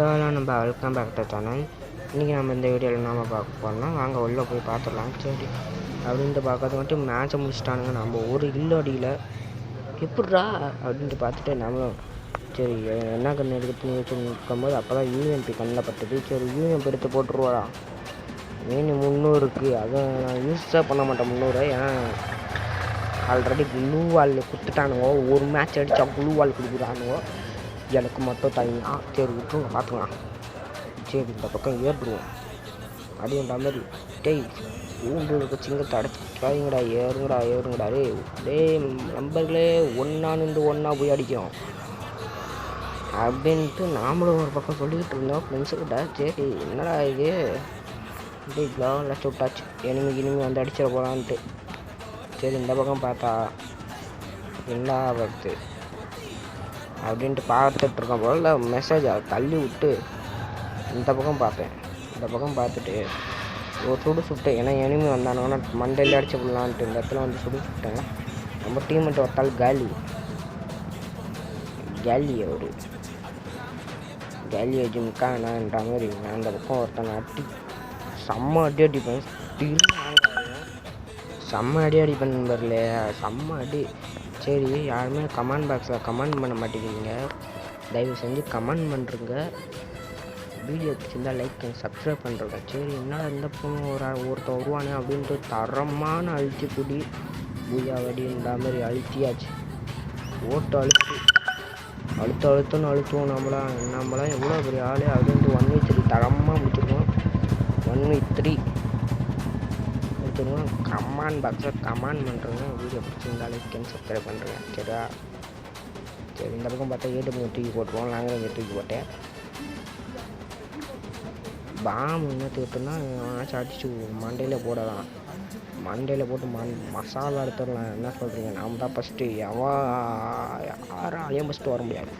So நம்ம welcome back to channel. இன்றைக்கி நம்ம இந்த வீடியோவில் நாம் பார்க்க போகிறோம்னா வாங்க உள்ளே போய் பார்த்துடலாம். சரி அப்படின்ட்டு பார்க்கறது மட்டும் மேட்சை முடிச்சிட்டானுங்க. நம்ம ஒரு இல்லு அடியில் எப்பட்றா அப்படின்ட்டு பார்த்துட்டு நம்மளும் சரி என்ன கண்ணு எடுத்து வச்சு நிற்கும்போது அப்போ தான் யூஎம்பி கண்ணில் பட்டுது. சரி யூஎம்பி எடுத்து போட்டுருவாடா, மீன் 300 இருக்குது. அதை நான் யூஸாக பண்ண மாட்டேன் 300. ஏன்னா ஆல்ரெடி ப்ளூ வால் கொடுத்துட்டானுங்க. ஒரு மேட்ச் அடித்தா ப்ளூ வால் கொடுக்குறானுங்க, எனக்கு மட்டும் தனியாக. சரி விட்டுருங்க பார்த்துக்கலாம். சரி இந்த பக்கம் ஏறுடுவோம் அப்படின்ற மாதிரி. டேய் ஊருக்கு சிங்கத்தை அடைச்சிக்காதீங்கடா, ஏறுங்கடா டேய் நம்பர்களே, ஒன்றா போய் அடிக்கும் அப்படின்ட்டு நாமளும் ஒரு பக்கம் சொல்லிக்கிட்டு இருந்தோம் ஃப்ரெண்ட்ஸுக்கிட்ட. சரி என்னடா இது டேய் க்ளோவில் சுட்டாச்சு, இனிமே வந்து அடிச்சிட போகலான்ட்டு. சரி இந்த பக்கம் பார்த்தா என்ன வருது அப்படின்ட்டு பார்த்துட்ருக்கோம் போல் மெசேஜை தள்ளி விட்டு இந்த பக்கம் பார்த்தேன். இந்த பக்கம் பார்த்துட்டு ஒரு சுட்டேன். ஏன்னா எனிமி வந்தானுங்கன்னா மண்டையில் அடிச்சு விடலான்ட்டு இந்த இடத்துல வந்து சுட்டேன். நம்ம டீம்மேட் ஒருத்தால் கேலி ஒரு கேலி ஜிம்கானான்ற மாதிரி அந்த பக்கம் ஒருத்தனை செம்ம அடிப்பேன். செம்ம அடிப்பேன் வரல, செம்ம அடி. சரி யாருமே கமெண்ட் பாக்ஸில் கமெண்ட் பண்ண மாட்டேங்கிறீங்க, தயவு செஞ்சு கமெண்ட் பண்ணுறங்க. வீடியோ பிடிச்சிருந்தால் லைக் பண்ணி சப்ஸ்கிரைப் பண்ணுறங்க. சரி என்ன இந்த பொண்ணு ஒருத்தன் வருவானே அப்படின்ட்டு தரமான அழுத்தி பிடி பூயா வடின்ற மாதிரி அழுத்தியாச்சு. ஓட்டு அழுத்துன்னு அழுத்துவோம். நம்மளாம் எவ்வளோ பெரிய ஆள் அப்படின்ட்டு 1v3 தரமாக முடிச்சிருக்கோம். 1v3 முடிச்சிருக்கோம். கமெண்ட் பாக்ஸில் கமெண்ட் பண்ணுறேங்க. வீடியோ பிடிச்சிருந்தா லைக் பண்ணி சப்ஸ்கிரைப் பண்ணுறேங்க. சரியா? சரி இந்த பக்கம் பார்த்தா ஏட்டு தூக்கி போட்டுருவோம். நாங்கள் இங்கே தூக்கி போட்டேன். பாம்பு என்ன தேட்டுன்னா ஆச்சு அடிச்சு மண்டையில் போடலாம். மண்டையில் போட்டு மசாலா எடுத்துடலாம். என்ன சொல்கிறீங்க? நாம் தான் ஃபஸ்ட்டு யாராலையும் ஃபஸ்ட்டு வர முடியாது,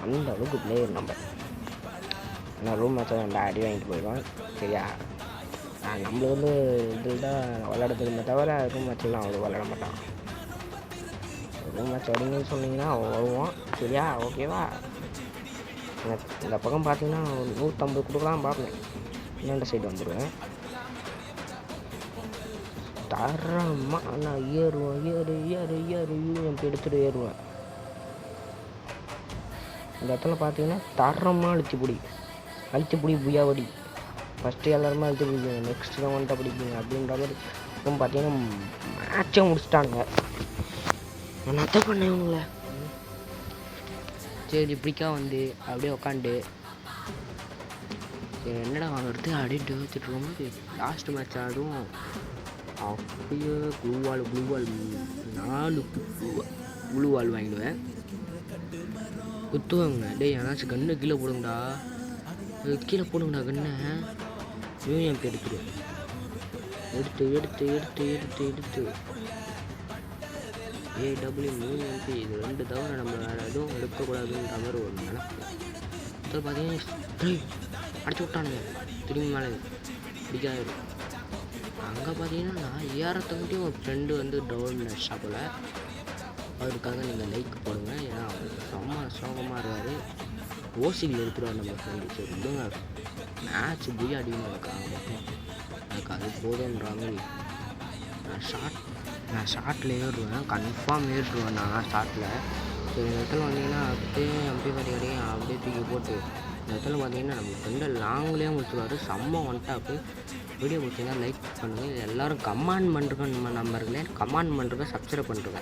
அந்த அளவுக்கு பிளேயர் நம்ம. நான் ரூம் மேட்சை நல்லா அடி வாங்கிட்டு போயிடுவேன். சரியா? நம்மளுக்கு வந்து இதில் தான் விளையாடுறதுக்குமே தவிர ரூம் மேட்செல்லாம் அவ்வளோ விளையாட மாட்டான். ரூம் மேட்ச் வரீங்கன்னு சொன்னீங்கன்னா வருவோம். சரியா? ஓகேவா? இந்த பக்கம் பார்த்தீங்கன்னா 150 கொடுக்கலாம் பார்ப்பேன். இன்னொன்ற சைடு வந்துடுவேன். தரமாக நான் ஏறுவேன். யூஎம்பி எடுத்துகிட்டு ஏறுவேன். இந்த இடத்துல பார்த்தீங்கன்னா தரமாக அழிச்சு பிடி புயாவடி. ஃபஸ்ட்டு எல்லாருமே அழிச்சு பிடிக்குங்க, நெக்ஸ்ட்டு தான் வந்துட்டு பிடிக்குங்க அப்படின்ற மாதிரி. இப்போ பார்த்தீங்கன்னா மேட்சை முடிச்சிட்டானுங்க. நான் நத்த பண்ணேன் இவங்கள. சரி இப்படிக்கா வந்து அப்படியே உக்காண்டு சரி என்னடா வாங்கிறது அப்படின்ட்டு வச்சுட்டு இருக்கும்போது லாஸ்ட் மேட்ச் ஆடும். அப்படியே ப்ளூ வால் 4 ப்ளூ வால் வாங்கிடுவேன். குத்துவாங்க. டேய் ஏன்னாச்சும் கண்ணை கீழே போடுங்கடா கண்ணை. யூஎம்பி எடுத்துருவேன். எடுத்து AW யூஎம்பி இது 2 தவிர நம்ம வேறு எதுவும் எடுக்கக்கூடாதுன்ற மாதிரி ஒரு நினைப்பு. இப்போ பார்த்தீங்கன்னா அடிச்சு விட்டானுங்க திரும்பி மேலே பிடிக்காது. அங்கே பார்த்தீங்கன்னா நான் ஏறத்துக்கிட்டையும் ஒரு ஃப்ரெண்டு வந்து டவுன் ஷாப்பில், அவருக்காக நீங்கள் லைக் போடுங்க. ஏன்னா அவருக்கு செம்ம சோகமாக இருக்கார். ஓசியில் இருக்கிறார் நம்ம ஃப்ரெண்டு. சரி விடுங்க, மேட்ச் போய் அடிக்கணும் எனக்கு அது போதுன்ற மாதிரி. நான் ஷார்ட்டில் ஏறுவேன், கன்ஃபார்ம் ஏறுவேன் நான் ஷார்ட்டில். ஸோ இந்த இடத்துல வந்தீங்கன்னா அப்படியே அப்படியே தூக்கி போட்டு இந்த இடத்துல பார்த்தீங்கன்னா நம்ம ஃப்ரெண்டை லாங்லேயே முடிச்சுருவார். செம்ம ஒன் டாப்பு. வீடியோ பிடிச்சிங்கன்னா லைக் பண்ணுங்கள். எல்லோரும் கமெண்ட் பண்ணுறேங்க. நம்ம நம்பர்களே கமெண்ட் பண்ணுறேங்க, சப்ஸ்கிரைப் பண்ணுறேங்க.